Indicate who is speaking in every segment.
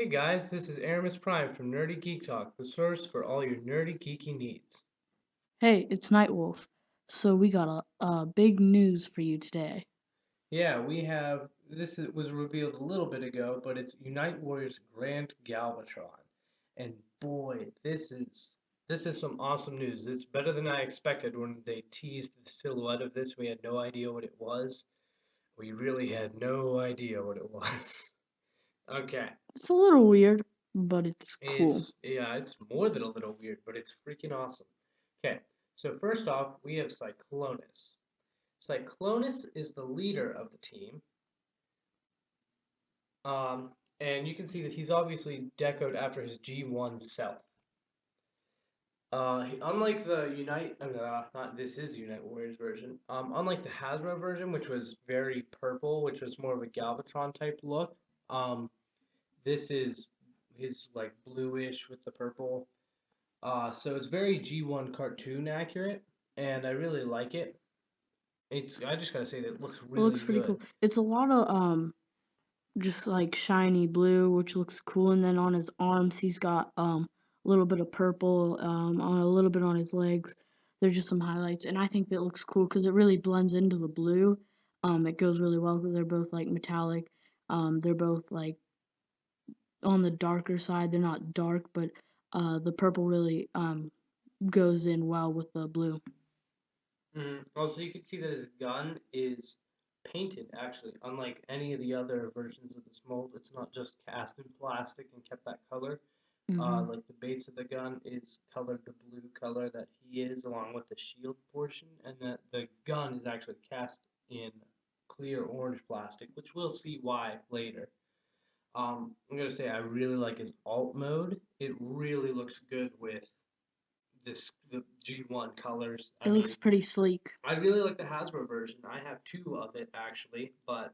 Speaker 1: guys, this is Erimus Prime from Nerdy Geek Talk, the source for all your nerdy geeky needs.
Speaker 2: Hey, it's NightWolf. So we got a big news for you today.
Speaker 1: Yeah, we have was revealed a little bit ago, but it's Unite Warriors Grand Galvatron. And boy, this is some awesome news. It's better than I expected when they teased the silhouette of this. We had no idea what it was. We really had no idea what it was. Okay.
Speaker 2: It's a little weird, but it's cool.
Speaker 1: It's more than a little weird, but it's freaking awesome. Okay, so first off, we have Cyclonus. Cyclonus is the leader of the team, um, and you can see that he's obviously decoed after his G1 self. Unlike the not this is the Unite Warriors version. Unlike the Hasbro version, which was very purple, which was more of a Galvatron type look. Um, this is his like bluish with the purple. So it's very G1 cartoon accurate, and I really like it. I just gotta say that it looks
Speaker 2: It looks
Speaker 1: really
Speaker 2: pretty
Speaker 1: good.
Speaker 2: cool. It's a lot of just like shiny blue, which looks cool, and then on his arms he's got a little bit of purple, on a little bit on his legs. There's just some highlights, and I think that looks cool because it really blends into the blue. It goes really well. They're both like metallic. They're both like on the darker side. They're not dark, but the purple really goes in well with the blue.
Speaker 1: Also, you can see that his gun is painted, actually. Unlike any of the other versions of this mold, it's not just cast in plastic and kept that color.
Speaker 2: Hmm.
Speaker 1: Like the base of the gun is colored the blue color that he is, along with the shield portion, and that the gun is actually cast in clear orange plastic, which we'll see why later. I'm gonna say I really like his alt mode. It really looks good with the G1 colors. I
Speaker 2: It looks
Speaker 1: mean,
Speaker 2: pretty sleek.
Speaker 1: I really like the Hasbro version. I have two of it actually, but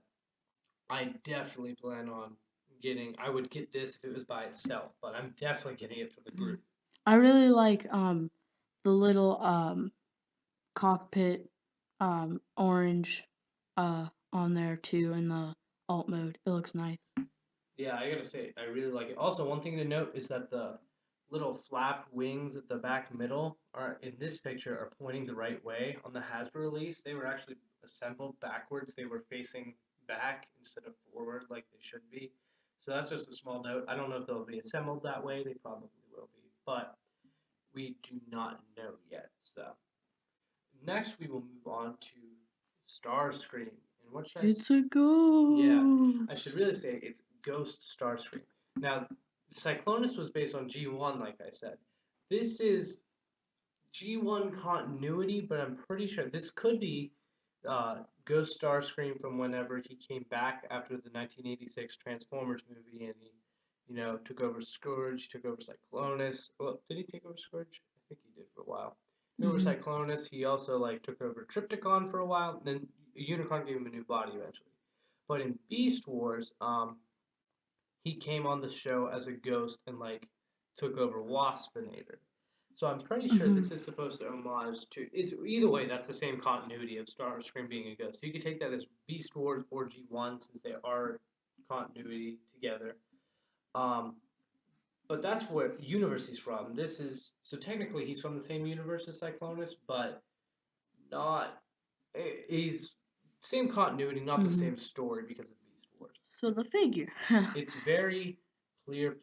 Speaker 1: I definitely plan on getting. I would get this if it was by itself, but I'm definitely getting it for the
Speaker 2: Mm.
Speaker 1: group.
Speaker 2: I really like the little cockpit orange on there too in the alt mode. It looks nice.
Speaker 1: Yeah, I gotta say, I really like it. Also, one thing to note is that the little flap wings at the back middle are in this picture are pointing the right way. On the Hasbro release, they were actually assembled backwards. They were facing back instead of forward like they should be. So that's just a small note. I don't know if they'll be assembled that way. They probably will be, but we do not know yet. So next we will move on to Starscream. And what should I say?
Speaker 2: It's a
Speaker 1: Yeah, I should
Speaker 2: ghost.
Speaker 1: really say it's Ghost Starscream. Now, Cyclonus was based on G1, like I said. This is G1 continuity, but I'm pretty sure this could be Ghost Starscream from whenever he came back after the 1986 Transformers movie and he, took over Scourge, took over Cyclonus. Well, did he take over Scourge? I think he did for a while. Took over
Speaker 2: Hmm.
Speaker 1: Cyclonus. He also like took over Tripticon for a while. Then Unicron gave him a new body eventually. But in Beast Wars, he came on the show as a ghost and like took over Waspinator. So I'm pretty sure
Speaker 2: Hmm.
Speaker 1: this is supposed to homage to. It's either way. That's the same continuity of Starscream being a ghost. You could take that as Beast Wars or G1 since they are continuity together. Um, but that's what universe he's from. This is so technically he's from the same universe as Cyclonus, but not. He's same continuity, not the
Speaker 2: Hmm.
Speaker 1: same story because of Beast Wars.
Speaker 2: So the figure.
Speaker 1: It's very clear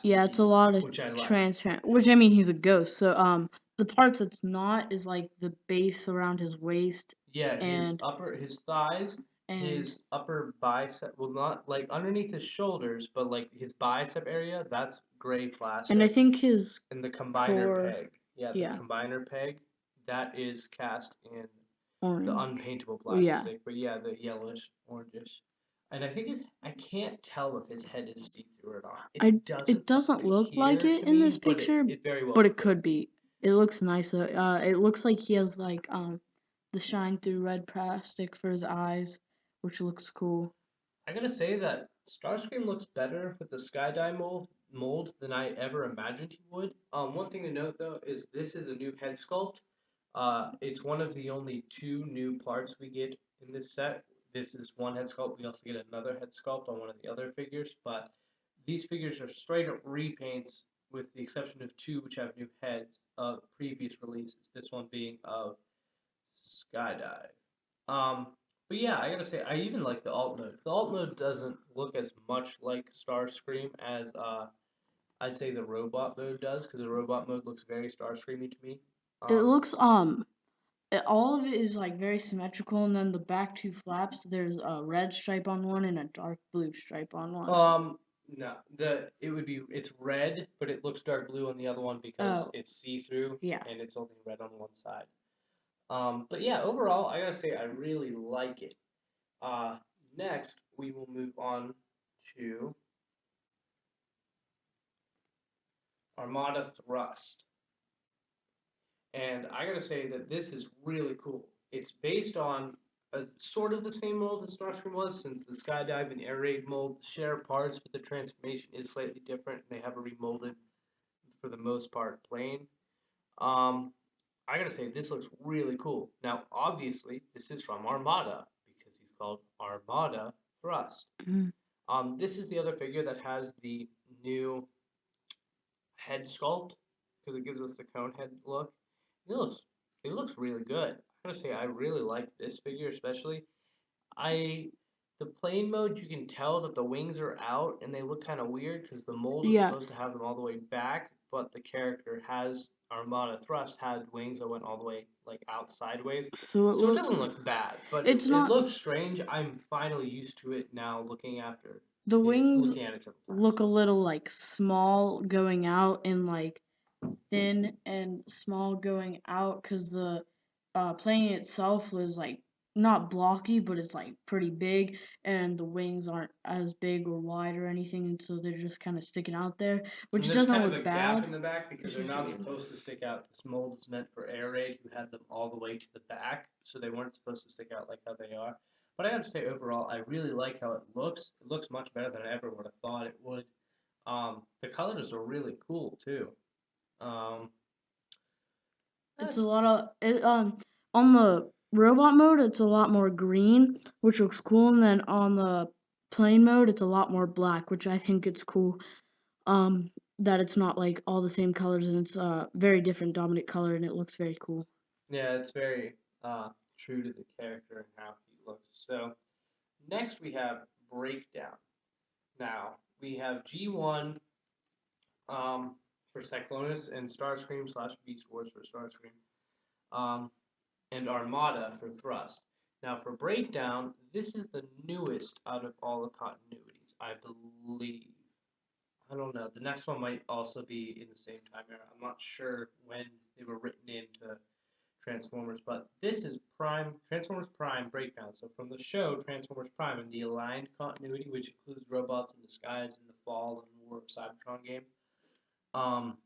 Speaker 2: Yeah, it's a
Speaker 1: plasticky,
Speaker 2: lot of
Speaker 1: which I like.
Speaker 2: transparent. Which I mean, he's a ghost. So the parts that's not is like the base around his waist
Speaker 1: Yeah,
Speaker 2: and
Speaker 1: his thighs,
Speaker 2: and
Speaker 1: his upper bicep, well, not like underneath his shoulders, but like his bicep area, that's gray
Speaker 2: and I
Speaker 1: plastic.
Speaker 2: think his
Speaker 1: And the combiner
Speaker 2: core,
Speaker 1: peg, yeah, the
Speaker 2: yeah,
Speaker 1: combiner peg, that is cast in the
Speaker 2: orange.
Speaker 1: unpaintable
Speaker 2: Well, yeah,
Speaker 1: plastic, but yeah, the yellowish, orangish. And I can't tell if his head is see through or not. It
Speaker 2: it
Speaker 1: doesn't
Speaker 2: doesn't look like
Speaker 1: appear
Speaker 2: it
Speaker 1: to
Speaker 2: in this
Speaker 1: me, but
Speaker 2: picture,
Speaker 1: it very well
Speaker 2: but it
Speaker 1: could
Speaker 2: could
Speaker 1: be.
Speaker 2: be. It looks nice. It looks like he has like the shine through red plastic for his eyes, which looks cool.
Speaker 1: I gotta say that Starscream looks better with the Skydye mold than I ever imagined he would. One thing to note though is this is a new head sculpt. It's one of the only two new parts we get in this set. This is one head sculpt. We also get another head sculpt on one of the other figures, but These figures are straight up repaints, with the exception of two which have new heads of previous releases. This one being of Skydive. Um, but yeah, I gotta say, I even like the alt mode. The alt mode doesn't look as much like Starscream as I'd say the robot mode does, because the robot mode looks very Starscreamy to me.
Speaker 2: It
Speaker 1: Um,
Speaker 2: looks all of it is like very symmetrical, and then the back two flaps, there's a red stripe on one and a dark blue stripe on one.
Speaker 1: no, it's red, but it looks dark blue on the other one because
Speaker 2: Oh,
Speaker 1: it's see through
Speaker 2: yeah.
Speaker 1: and it's only red on one side. But yeah, overall, I gotta say I really like it. Uh, Next we will move on to Armada Thrust. And I gotta say that this is really cool. It's based on sort of the same mold as Starscream was, since the Skydive and Air Raid mold share parts, but the transformation is slightly different, and they have a remolded, for the most part, plane. Um, I gotta say, this looks really cool. Now, obviously, this is from Armada, because he's called Armada Thrust.
Speaker 2: Mm.
Speaker 1: This is the other figure that has the new head sculpt, because it gives us the cone head look. It looks it looks really good. I gotta say I really like this figure especially. I the plane mode, you can tell that the wings are out and they look kind of weird because the mold is
Speaker 2: Yeah.
Speaker 1: supposed to have them all the way back, but the character has Armada Thrust had wings that went all the way like out sideways.
Speaker 2: So it
Speaker 1: So it doesn't
Speaker 2: looks.
Speaker 1: look bad, but
Speaker 2: It's
Speaker 1: it
Speaker 2: not.
Speaker 1: looks strange. I'm finally used to it now
Speaker 2: The wings
Speaker 1: looking at it several times.
Speaker 2: look a little like small going out and like thin and small going out because the plane itself was like not blocky, but it's like pretty big, and the wings aren't as big or wide or anything, and so they're just kind of sticking out there,
Speaker 1: And
Speaker 2: which
Speaker 1: there's
Speaker 2: doesn't
Speaker 1: kind of
Speaker 2: look
Speaker 1: a gap
Speaker 2: bad.
Speaker 1: in the back because
Speaker 2: It's
Speaker 1: they're
Speaker 2: just
Speaker 1: not
Speaker 2: really annoying.
Speaker 1: supposed to stick out. This mold is meant for air raid, who had them all the way to the back, so they weren't supposed to stick out like how they are. But I have to say, overall, I really like how it looks. It looks much better than I ever would have thought it would. The colors are really cool too. Um,
Speaker 2: It's
Speaker 1: that's
Speaker 2: a lot of it. On the robot mode, it's a lot more green, which looks cool, and then on the plane mode, it's a lot more black, which I think it's cool. That it's not like all the same colors, and it's a very different dominant color, and it looks very cool.
Speaker 1: yeah, it's very true to the character and how he looks. So next we have Breakdown. Now we have G1 for Cyclonus and Starscream slash Beast Wars for Starscream. Um, and Armada for Thrust. Now, for Breakdown, this is the newest out of all the continuities, I believe. I don't know. The next one might also be in the same time era. I'm not sure when they were written into Transformers, but this is Transformers Prime Breakdown. So from the show Transformers Prime in the aligned continuity, which includes Robots in Disguise in the Fall and War of Cybertron game. Um,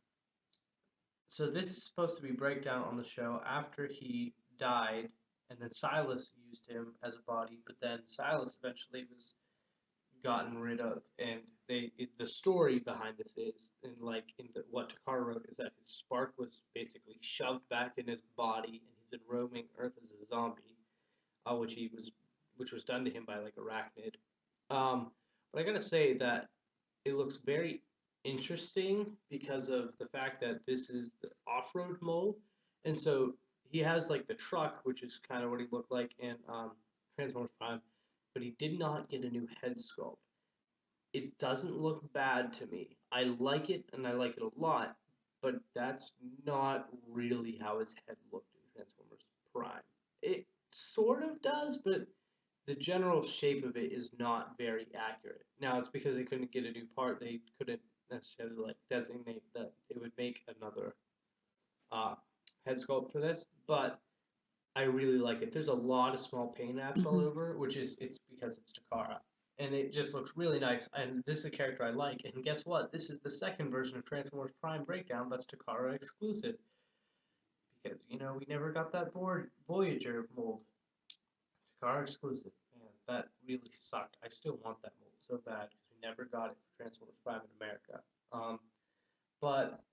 Speaker 1: so this is supposed to be Breakdown on the show after he died, and then Silas used him as a body, but then Silas eventually was gotten rid of, and the story behind this is, and like in what Takara wrote, is that his spark was basically shoved back in his body, and he's been roaming Earth as a zombie, which was done to him by like arachnid. But I gotta say that it looks very interesting because of the fact that this is the off-road mold, and so he has like the truck, which is kind of what he looked like in Transformers Prime, but he did not get a new head sculpt. It doesn't look bad to me. I like it, and I like it a lot, but that's not really how his head looked in Transformers Prime. It sort of does, but the general shape of it is not very accurate. Now it's because they couldn't get a new part. They couldn't necessarily like designate that they would make another uh, head sculpt for this, but I really like it. There's a lot of small paint apps all
Speaker 2: Hmm.
Speaker 1: over, which is it's because it's Takara. And it just looks really nice. And this is a character I like. And guess what? This is the second version of Transformers Prime Breakdown that's Takara exclusive. Because, we never got that Voyager mold. Takara exclusive. Man, that really sucked. I still want that mold so bad because we never got it for Transformers Prime in America. But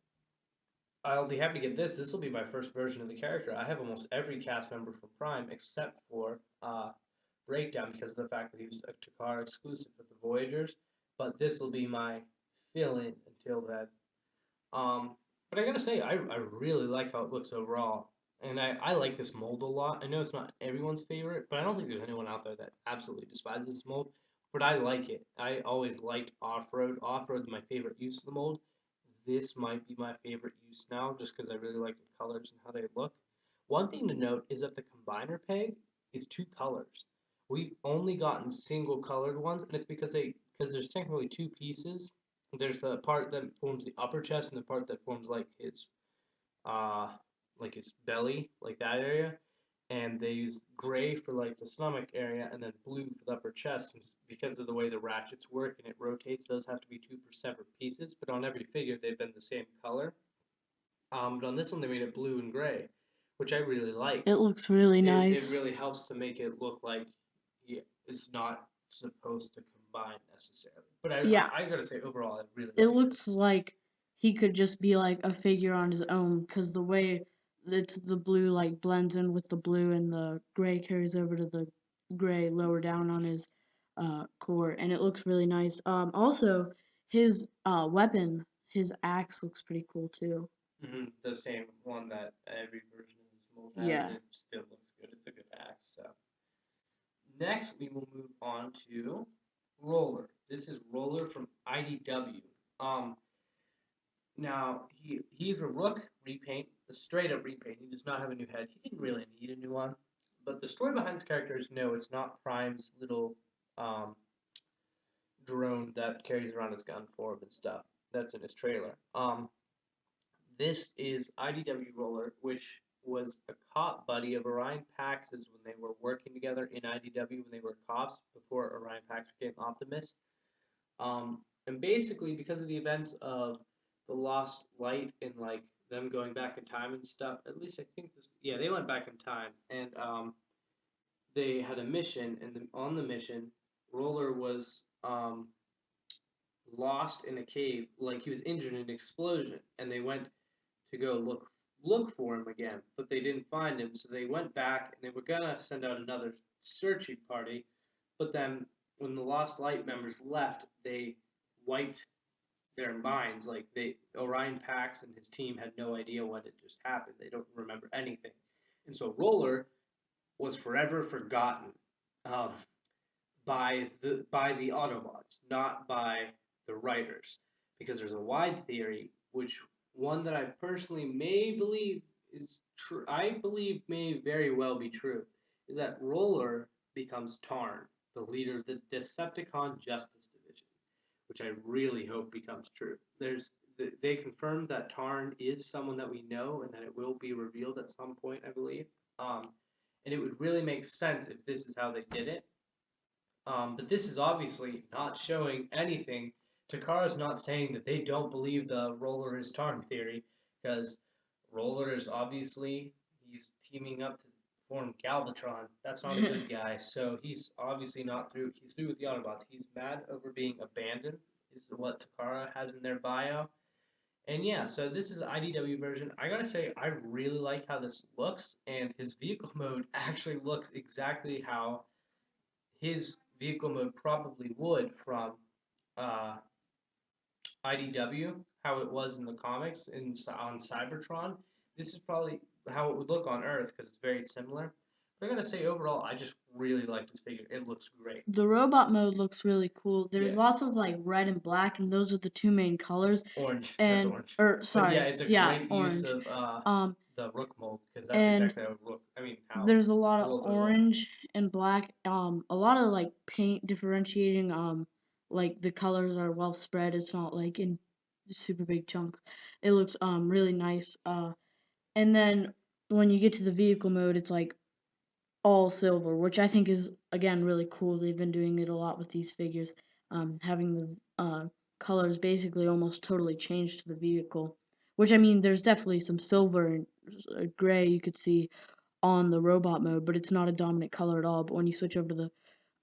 Speaker 1: I'll be happy to get this. This will be my first version of the character. I have almost every cast member from Prime except for Breakdown because of the fact that he was a Takara exclusive for the Voyagers. but this will be my fill-in until then. But I gotta say, I really like how it looks overall. And I like this mold a lot. I know it's not everyone's favorite, but I don't think there's anyone out there that absolutely despises this mold. But I like it. I always liked off-road. Off-road's my favorite use of the mold. This might be my favorite use now, just because I really like the colors and how they look. One thing to note is that the combiner peg is two colors. We've only gotten single colored ones, and it's because there's technically two pieces. There's the part that forms the upper chest and the part that forms uh like his belly, like that area. And they use gray for like the stomach area and then blue for the upper chest. And because of the way the ratchets work and it rotates, those have to be two separate pieces. But on every figure, they've been the same color. But on this one, they made it blue and gray, which I really like.
Speaker 2: It looks really
Speaker 1: It
Speaker 2: nice.
Speaker 1: really helps to make it look like it's not supposed to combine necessarily. But
Speaker 2: Yeah,
Speaker 1: I gotta say, overall, I really
Speaker 2: it
Speaker 1: like
Speaker 2: looks
Speaker 1: this.
Speaker 2: like he could just be like a figure on his own because the way it's the blue like blends in with the blue and the gray carries over to the gray lower down on his core, and it looks really nice. Also, his weapon, his axe looks pretty cool too.
Speaker 1: The same one that every version of this mold has,
Speaker 2: Yeah.
Speaker 1: and it still looks good. It's a good axe. So next, we will move on to Roller. This is Roller from IDW. Um, Now he's a Rook repaint, a straight up repaint. He does not have a new head. He didn't really need a new one. But the story behind this character is no, it's not Prime's little um, drone that carries around his gun for him and stuff. That's in his trailer. This is IDW Roller, which was a cop buddy of Orion Pax's when they were working together in IDW when they were cops before Orion Pax became Optimus. And basically, because of the events of the Lost Light and like them going back in time and stuff, at least I think this, yeah, they went back in time and they had a mission, and on the mission, Roller was lost in a cave, like he was injured in an explosion, and they went to go look for him again, but they didn't find him, so they went back and they were gonna send out another searching party, but then when the Lost Light members left, they wiped their minds. Like they Orion Pax and his team had no idea what had just happened. They don't remember anything, and so Roller was forever forgotten um, by the Autobots, not by the writers, because there's a wide theory, which one that I personally may believe is true. I believe may very well be true, is that Roller becomes Tarn, the leader of the Decepticon Justice Division, which I really hope becomes true. They confirmed that Tarn is someone that we know and that it will be revealed at some point, I believe. Um, and it would really make sense if this is how they did it. But this is obviously not showing anything. Takara's not saying that they don't believe the Roller is Tarn theory, because Roller is obviously he's teaming up to form Galvatron. That's not a good guy. So he's obviously not through. He's through with the Autobots. He's mad over being abandoned. Is what Takara has in their bio. And yeah, so this is the IDW version. I gotta say, I really like how this looks, and his vehicle mode actually looks exactly how his vehicle mode probably would from uh, IDW, how it was in the comics on Cybertron. This is probably how it would look on Earth because it's very similar. But I gotta say, overall, I just really like this figure. It looks great.
Speaker 2: The robot mode looks really cool.
Speaker 1: Yeah,
Speaker 2: There's lots of like red and black, and those are the two main colors.
Speaker 1: orange. That's
Speaker 2: And
Speaker 1: orange.
Speaker 2: or
Speaker 1: But yeah,
Speaker 2: sorry,
Speaker 1: it's a
Speaker 2: yeah,
Speaker 1: great use
Speaker 2: orange.
Speaker 1: of
Speaker 2: Um,
Speaker 1: the Rook mold because that's
Speaker 2: and
Speaker 1: exactly how Rook. I mean, how
Speaker 2: there's a lot of
Speaker 1: Roller looks.
Speaker 2: orange and black. A lot of like paint differentiating. Like the colors are well spread. It's not like in super big chunks. It looks really nice. And then when you get to the vehicle mode, it's like all silver, which I think is again really cool. They've been doing it a lot with these figures, having the colors basically almost totally changed to the vehicle. Which I mean, there's definitely some silver and gray you could see on the robot mode, but it's not a dominant color at all. But when you switch over to the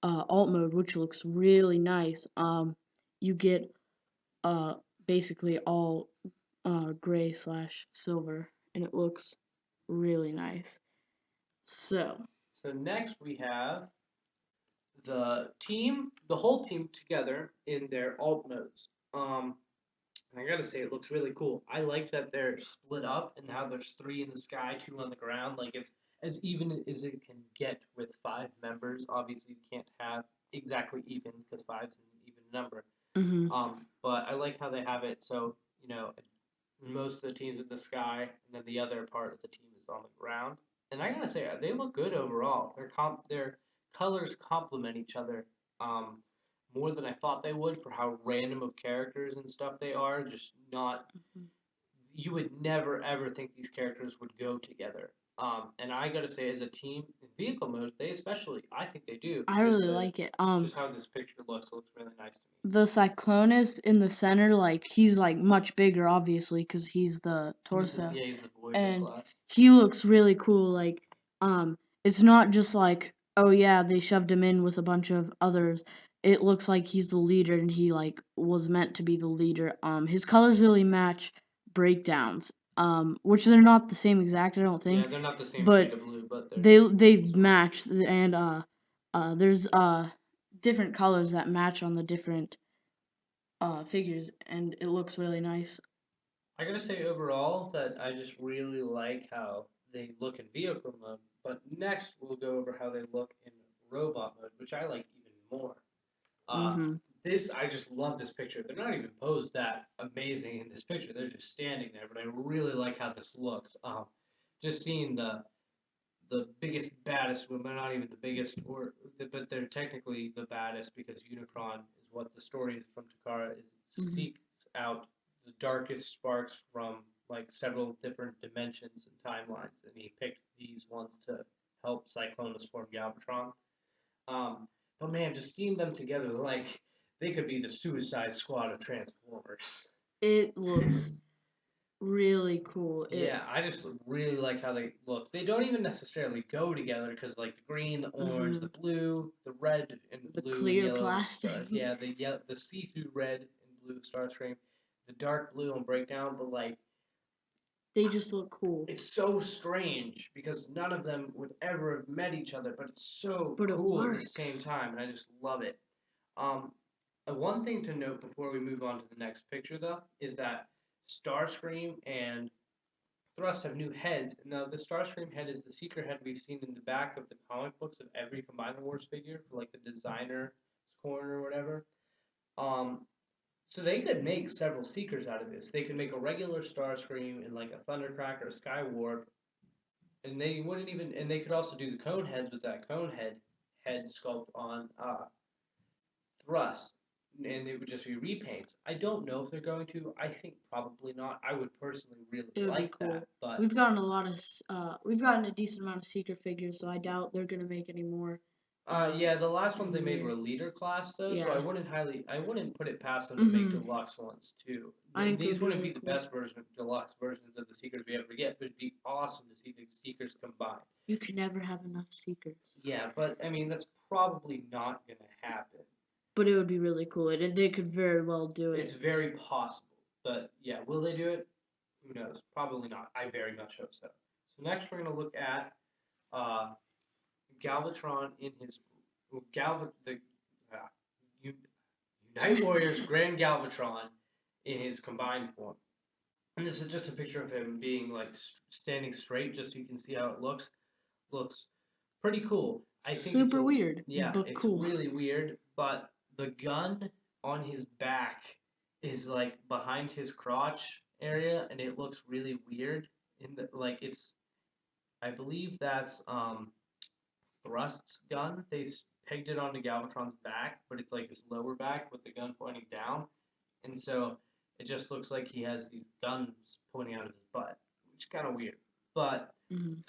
Speaker 2: alt mode, which looks really nice, you get uh, basically all gray slash silver, and it looks really nice. So
Speaker 1: So next we have the whole team together in their alt modes. And I gotta say, it looks really cool. I like that they're split up and how there's three in the sky, two on the ground. Like it's as even as it can get with five members. Obviously, you can't have exactly even because five's an even number.
Speaker 2: Mhm.
Speaker 1: But I like how they have it so most of the team's in the sky, and then the other part of the team is on the ground. And I gotta say, they look good overall. Their colors complement each other um, more than I thought they would for how random of characters and stuff they are. Just not
Speaker 2: Mhm.
Speaker 1: you would never ever think these characters would go together. And I gotta say, as a team in vehicle mode, they especially I think they do.
Speaker 2: I really like it.
Speaker 1: Just how this picture looks really nice to me.
Speaker 2: The Cyclonus in the center, like he's like much bigger, obviously, because he's the torso,
Speaker 1: He's the Voyager
Speaker 2: and
Speaker 1: class.
Speaker 2: he looks really cool. Like, it's not just like, oh yeah, they shoved him in with a bunch of others. It looks like he's the leader, and he like was meant to be the leader. His colors really match breakdowns. Which they're not the same exact, I don't
Speaker 1: Yeah,
Speaker 2: think,
Speaker 1: they're not the same shade
Speaker 2: but
Speaker 1: of blue, but they're
Speaker 2: they
Speaker 1: sort of.
Speaker 2: match, and there's different colors that match on the different figures, and it looks really nice.
Speaker 1: I gotta say overall that I just really like how they look in vehicle mode. But next we'll go over how they look in robot mode, which I like even more. Uh,
Speaker 2: Mhm.
Speaker 1: this I just love this picture. They're not even posed that amazing in this picture. They're just standing there, but I really like how this looks. Just seeing the biggest, baddest, well, they're not even the biggest, but they're technically the baddest because Unicron is what the story is from Takara is
Speaker 2: Mhm.
Speaker 1: seeks out the darkest sparks from like several different dimensions and timelines, and he picked these ones to help Cyclonus form Galvatron. Um, but man, just seeing them together, like they could be the Suicide Squad of Transformers.
Speaker 2: It looks really cool.
Speaker 1: Yeah, I just really like how they look. They don't even necessarily go together because like the green, the orange, the
Speaker 2: Mhm.
Speaker 1: blue, the red and
Speaker 2: The
Speaker 1: blue and
Speaker 2: clear
Speaker 1: yellow
Speaker 2: plastic.
Speaker 1: yeah, the see-through red and blue Starscream, the dark blue on Breakdown, but like
Speaker 2: They just look cool.
Speaker 1: it's so strange because none of them would ever have met each other, but it's so
Speaker 2: But it
Speaker 1: cool at the same
Speaker 2: works.
Speaker 1: time, and I just love it. Um, one thing to note before we move on to the next picture, though, is that Starscream and Thrust have new heads. Now, the Starscream head is the secret head we've seen in the back of the comic books of every Combiner Wars figure for like the designer's corner or whatever. Um, so they could make several Seekers out of this. They could make a regular Starscream and like a Thundercracker, a Skywarp, and they wouldn't even. And they could also do the cone heads with that head sculpt on Thrust, and it would just be repaints. I don't know if they're going to. I think probably not. I would personally really
Speaker 2: It would be
Speaker 1: like that,
Speaker 2: cool.
Speaker 1: but
Speaker 2: We've gotten a decent amount of secret figures, so I doubt they're gonna make any more
Speaker 1: yeah, the last
Speaker 2: in
Speaker 1: ones
Speaker 2: the
Speaker 1: they made
Speaker 2: near.
Speaker 1: were leader class though, so
Speaker 2: Yeah.
Speaker 1: I wouldn't put it past them to make
Speaker 2: Mhm.
Speaker 1: deluxe ones too.
Speaker 2: I think it would
Speaker 1: These
Speaker 2: be
Speaker 1: wouldn't
Speaker 2: really
Speaker 1: be the
Speaker 2: cool.
Speaker 1: best version of deluxe versions of the Seekers we ever get, but it'd be awesome to see the Seekers combined.
Speaker 2: You can never have enough seekers.
Speaker 1: Yeah, but I mean that's probably not gonna happen.
Speaker 2: But it would be really cool. They could very well do
Speaker 1: It's
Speaker 2: it.
Speaker 1: very possible, but yeah, will they do it? Who knows? Probably not. I very much hope so. So next we're gonna look at uh, Galvatron in his Galva the uh, Unite Warriors Grand Galvatron in his combined form. And this is just a picture of him being like standing straight, just so you can see how it looks. Looks pretty cool. I think
Speaker 2: Super weird,
Speaker 1: yeah,
Speaker 2: but
Speaker 1: it's
Speaker 2: cool.
Speaker 1: really weird, but the gun on his back is like behind his crotch area, and it looks really weird. In the like, it's I believe that's Thrust's gun. They pegged it onto Galvatron's back, but it's like his lower back with the gun pointing down, and so it just looks like he has these guns pointing out of his butt, which is kind of weird. But
Speaker 2: Mhm.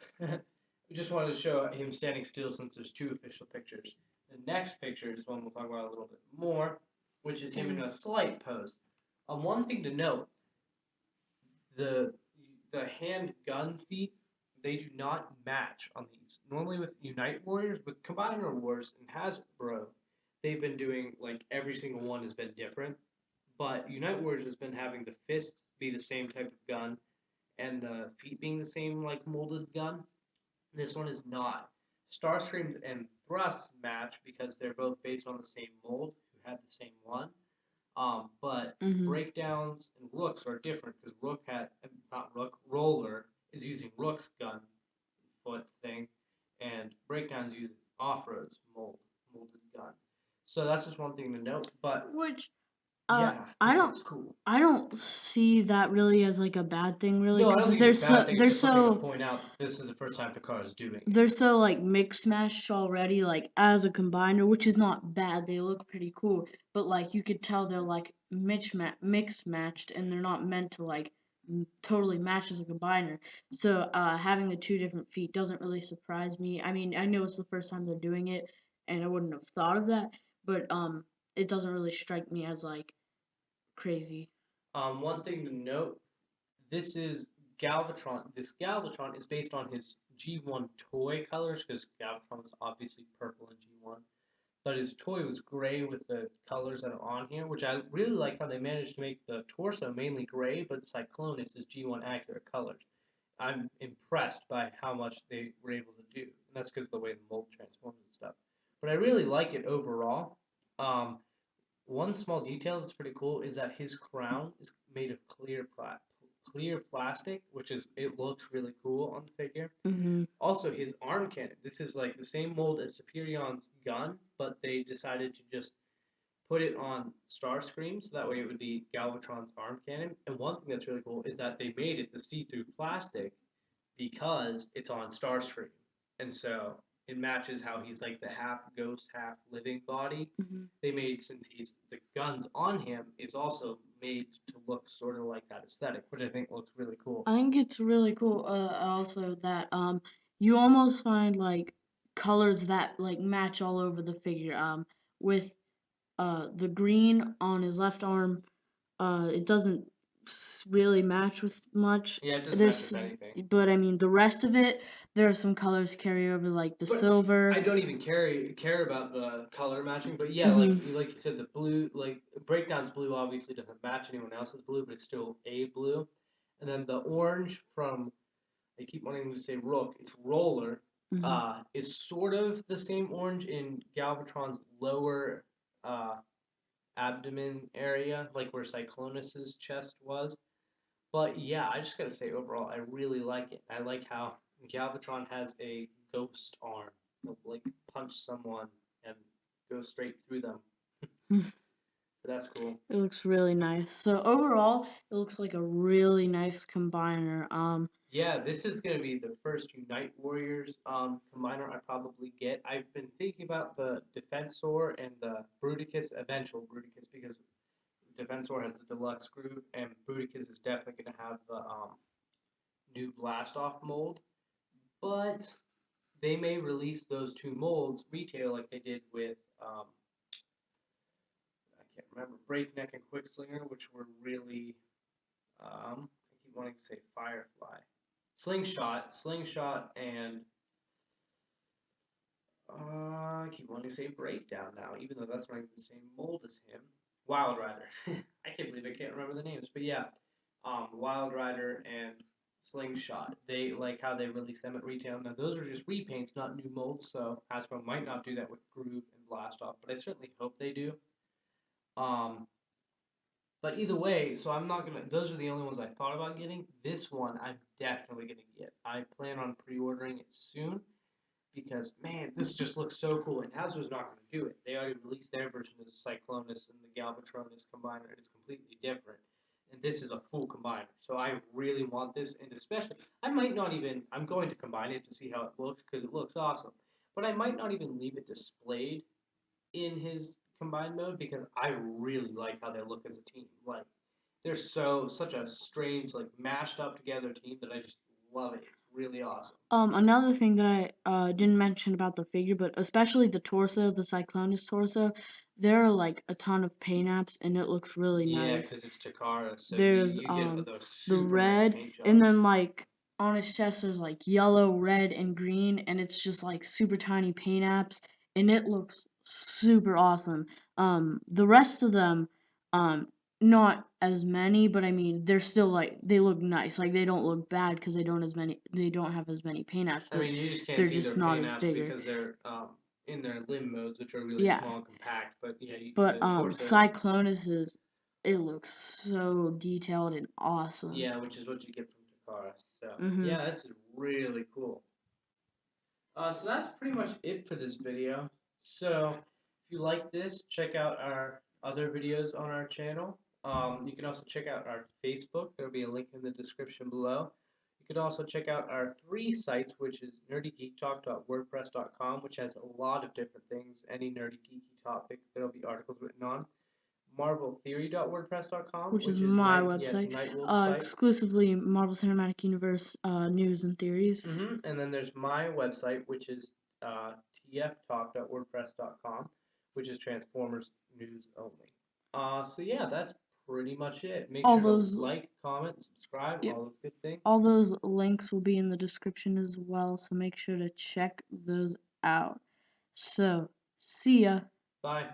Speaker 1: we just wanted to show him standing still since there's two official pictures. The next picture is one we'll talk about a little bit more, which is him in
Speaker 2: And
Speaker 1: a slight pose. One thing to note: the the hand gun feet they do not match on these. Normally with Unite Warriors, with Combiner Wars and Hasbro, they've been doing like every single one has been different. But Unite Warriors has been having the fist be the same type of gun and the feet being the same like molded gun. This one is not. Starscream and Thrust match because they're both based on the same mold, who had the same one. But
Speaker 2: Mhm.
Speaker 1: breakdowns and Rooks are different because Rook had not Rook Roller is using Rook's gun foot thing, and breakdowns using Off-Road's molded gun. So that's just one thing to note. But
Speaker 2: Which
Speaker 1: yeah,
Speaker 2: I
Speaker 1: this
Speaker 2: don't
Speaker 1: looks cool.
Speaker 2: I don't see that really as like a bad thing really
Speaker 1: No, I don't
Speaker 2: because
Speaker 1: think it's a bad thing. It's just something to point out that this is the first time Picard is doing it.
Speaker 2: they're so like mixed matched already like as a combiner, which is not bad. They look pretty cool, but like you could tell they're like mixed matched and they're not meant to like totally match as a combiner. So having the two different feet doesn't really surprise me. I mean, I know it's the first time they're doing it and I wouldn't have thought of that, but it doesn't really strike me as like crazy.
Speaker 1: One thing to note: this is Galvatron. This Galvatron is based on his G1 toy colors because Galvatron is obviously purple in G1. But his toy was gray with the colors that are on here, which I really like how they managed to make the torso mainly gray, but Cyclonus is G1 accurate colors. I'm impressed by how much they were able to do, and that's because of the way the mold transforms and stuff. But I really like it overall. Um, One small detail that's pretty cool is that his crown is made of clear plastic, which is it looks really cool on the figure.
Speaker 2: Mhm.
Speaker 1: Also, his arm cannon. This is like the same mold as Superion's gun, but they decided to just put it on Starscream, so that way it would be Galvatron's arm cannon. And one thing that's really cool is that they made it the see-through plastic because it's on Starscream, and so it matches how he's like the half ghost, half living body.
Speaker 2: Mhm.
Speaker 1: They made since he's the guns on him is also made to look sort of like that aesthetic, which I think looks really cool.
Speaker 2: I think it's really cool. Also that you almost find like colors that like match all over the figure. With the green on his left arm, it doesn't really match with much.
Speaker 1: Yeah, it doesn't match
Speaker 2: This,
Speaker 1: with anything.
Speaker 2: but I mean the rest of it, there are some colors carry over like the
Speaker 1: But I
Speaker 2: silver.
Speaker 1: don't even care about the color matching. But yeah,
Speaker 2: Mhm.
Speaker 1: like you said, the blue, like Breakdown's blue, obviously doesn't match anyone else's blue, but it's still a blue. And then the orange from I keep wanting to say Rook, it's Roller,
Speaker 2: Mhm.
Speaker 1: is sort of the same orange in Galvatron's lower uh, abdomen area, like where Cyclonus's chest was. But yeah, I just gotta say overall, I really like it. I like how Galvatron has a ghost arm. He'll like punch someone and go straight through them. But that's cool.
Speaker 2: It looks really nice. So overall, it looks like a really nice combiner.
Speaker 1: Yeah, this is gonna be the first Unite Warriors combiner I probably get. I've been thinking about the Defensor and the Bruticus, eventual Bruticus, because Defensor has the deluxe groove, and Bruticus is definitely gonna have the new blast off mold. But they may release those two molds retail like they did with I can't remember Breakneck and Quickslinger, which were really I keep wanting to say Firefly, Slingshot, and I keep wanting to say Breakdown now, even though that's not even the same mold as him. Wild Rider. I can't believe I can't remember the names, but yeah, Wild Rider and Slingshot. They like how they release them at retail. Now those are just repaints, not new molds, so Hasbro might not do that with Groove and Blast Off, but I certainly hope they do. Um, but either way, so I'm not gonna. Those are the only ones I thought about getting. This one I'm definitely gonna get. I plan on pre-ordering it soon because man, this just looks so cool. And Hasbro's not going to do it. They already released their version of the Cyclonus and the Galvatronus combiner, and it's completely different. And this is a full combiner, so I really want this. And especially, I might not even. I'm going to combine it to see how it looks because it looks awesome. But I might not even leave it displayed in his combined mode because I really like how they look as a team. Like they're such a strange, like mashed up together team that I just love it. It's really awesome.
Speaker 2: Another thing that I didn't mention about the figure, but especially the torso, the Cyclonus torso, there are like a ton of paint apps, and it looks really
Speaker 1: Yeah,
Speaker 2: nice.
Speaker 1: because it's Takara, so
Speaker 2: There's
Speaker 1: you get those
Speaker 2: the
Speaker 1: super nice
Speaker 2: red,
Speaker 1: paint
Speaker 2: and
Speaker 1: jobs.
Speaker 2: then like on his chest there's like yellow, red, and green, and it's just like super tiny paint apps, and it looks super awesome. The rest of them, um, not as many, but I mean, they're still like they look nice. Like they don't look bad because they don't have as many paint apps,
Speaker 1: I
Speaker 2: but
Speaker 1: mean, you just can't
Speaker 2: they're
Speaker 1: see their
Speaker 2: just not
Speaker 1: paint
Speaker 2: as
Speaker 1: apps
Speaker 2: bigger.
Speaker 1: because they're in their limb modes, which are really
Speaker 2: Yeah,
Speaker 1: small and compact. But yeah,
Speaker 2: but
Speaker 1: the torso,
Speaker 2: Cyclonus is it looks so detailed and awesome.
Speaker 1: yeah, which is what you get from Takara. So
Speaker 2: Mhm.
Speaker 1: yeah, this is really cool. So that's pretty much it for this video. So if you like this, check out our other videos on our channel. You can also check out our Facebook. There'll be a link in the description below. You can also check out our 3 sites, which is nerdygeektalk.wordpress.com, which has a lot of different things, any nerdy geeky topic. There'll be articles written on. Marveltheory.wordpress.com,
Speaker 2: Which is
Speaker 1: which is
Speaker 2: my
Speaker 1: it's
Speaker 2: website,
Speaker 1: Nightwolf's site.
Speaker 2: exclusively Marvel Cinematic Universe news and theories.
Speaker 1: And then there's my website, which is tftalk.wordpress.com, which is Transformers news only. So yeah, that's pretty much it. Make
Speaker 2: All
Speaker 1: sure to
Speaker 2: those,
Speaker 1: like, comment, subscribe,
Speaker 2: yep,
Speaker 1: all those good things.
Speaker 2: all those links will be in the description as well, so make sure to check those out. So, see ya.
Speaker 1: Bye.